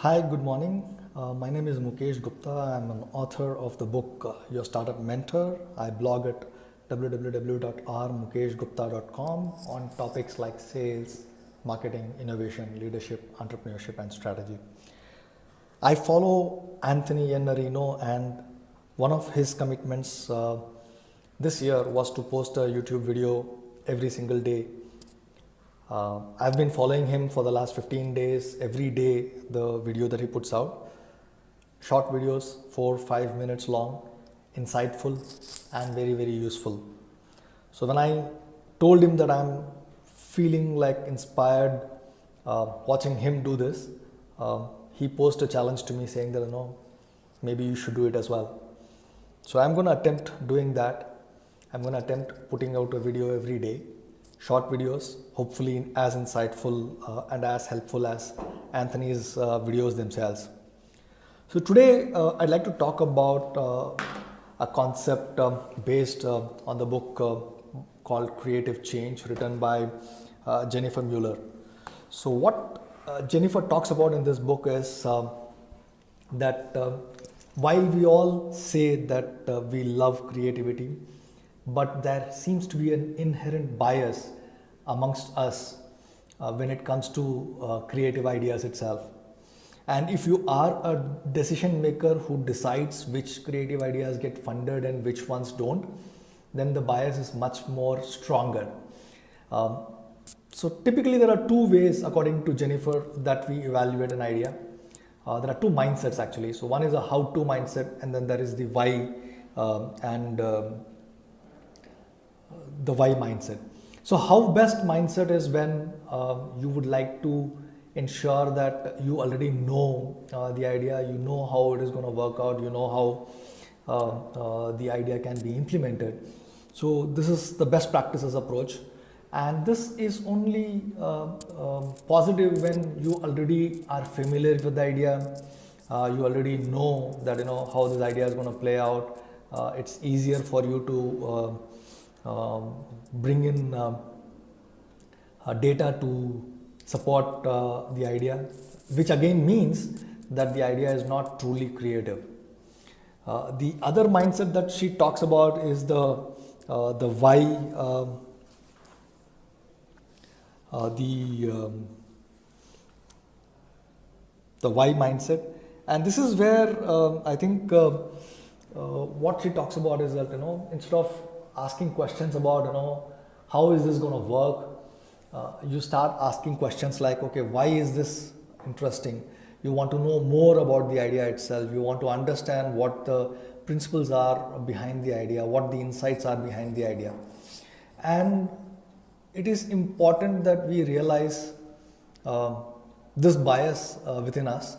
Hi, good morning. My name is Mukesh Gupta. I'm an author of the book Your Startup Mentor. I blog at www.rmukeshgupta.com on topics like sales, marketing, innovation, leadership, entrepreneurship, and strategy. I follow Anthony Iannarino, and one of his commitments this year was to post a YouTube video every single day. I've been following him for the last 15 days, every day, the video that he puts out. Short videos, 4-5 minutes long, insightful, and very, very useful. So, when I told him that I'm feeling like inspired watching him do this, he posed a challenge to me saying that, maybe you should do it as well. So, I'm going to attempt doing that. I'm going to attempt putting out a video every day. Short videos, hopefully as insightful and as helpful as Anthony's videos themselves. So today I'd like to talk about a concept based on the book called Creative Change, written by Jennifer Mueller. So what Jennifer talks about in this book is that while we all say that we love creativity, but there seems to be an inherent bias amongst us when it comes to creative ideas itself. And if you are a decision maker who decides which creative ideas get funded and which ones don't, then the bias is much more stronger. So typically there are two ways, according to Jennifer, that we evaluate an idea. There are two mindsets actually. So one is a how-to mindset, and then there is the why and the why mindset. So how best mindset is when you would like to ensure that you already know the idea, you know how it is going to work out, you know how the idea can be implemented. So this is the best practices approach, and this is only positive when you already are familiar with the idea. You already know that how this idea is going to play out. It's easier for you to bring in data to support the idea, which again means that the idea is not truly creative. The other mindset that she talks about is the why, the why mindset, and this is where I think what she talks about is that instead of asking questions about how is this going to work, you start asking questions like, okay, why is this interesting? You want to know more about the idea itself. You want to understand what the principles are behind the idea, what the insights are behind the idea. And it is important that we realize this bias within us,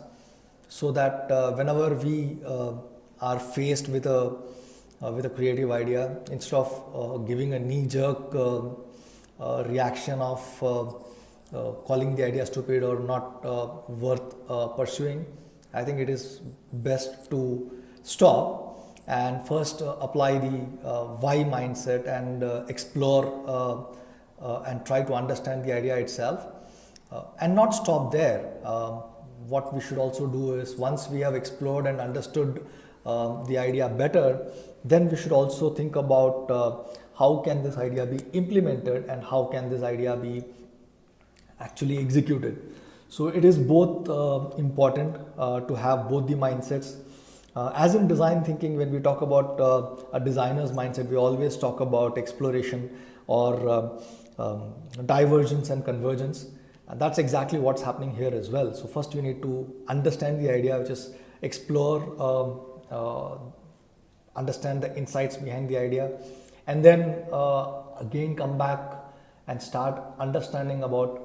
so that whenever we are faced with a creative idea, instead of giving a knee-jerk reaction of calling the idea stupid or not worth pursuing, I think it is best to stop and first apply the why mindset and explore and try to understand the idea itself, and not stop there. What we should also do is, once we have explored and understood the idea better, then we should also think about how can this idea be implemented and how can this idea be actually executed. So it is both important to have both the mindsets. As in design thinking, when we talk about a designer's mindset, we always talk about exploration or divergence and convergence. And that's exactly what's happening here as well. So first you need to understand the idea, which is explore, understand the insights behind the idea, and then again come back and start understanding about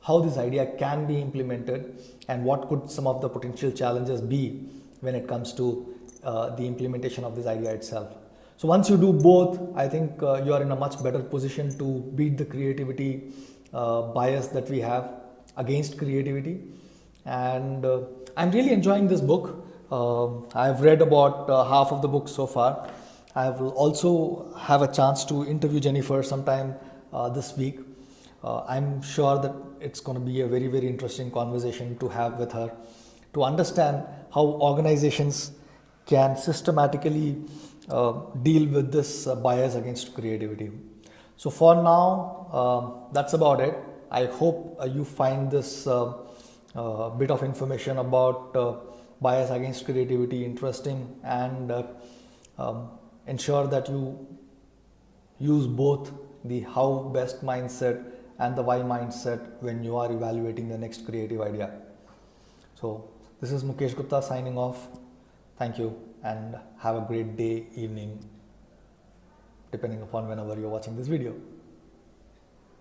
how this idea can be implemented and what could some of the potential challenges be when it comes to the implementation of this idea itself. So once you do both, I think you are in a much better position to beat the creativity bias that we have against creativity. And I'm really enjoying this book. I've read about half of the book so far. I will also have a chance to interview Jennifer sometime this week. I'm sure that it's going to be a very, very interesting conversation to have with her, to understand how organizations can systematically deal with this bias against creativity. So for now, that's about it. I hope you find this bit of information about bias against creativity interesting, and ensure that you use both the how best mindset and the why mindset when you are evaluating the next creative idea. So this is Mukesh Gupta signing off. Thank you and have a great day, evening, depending upon whenever you're watching this video.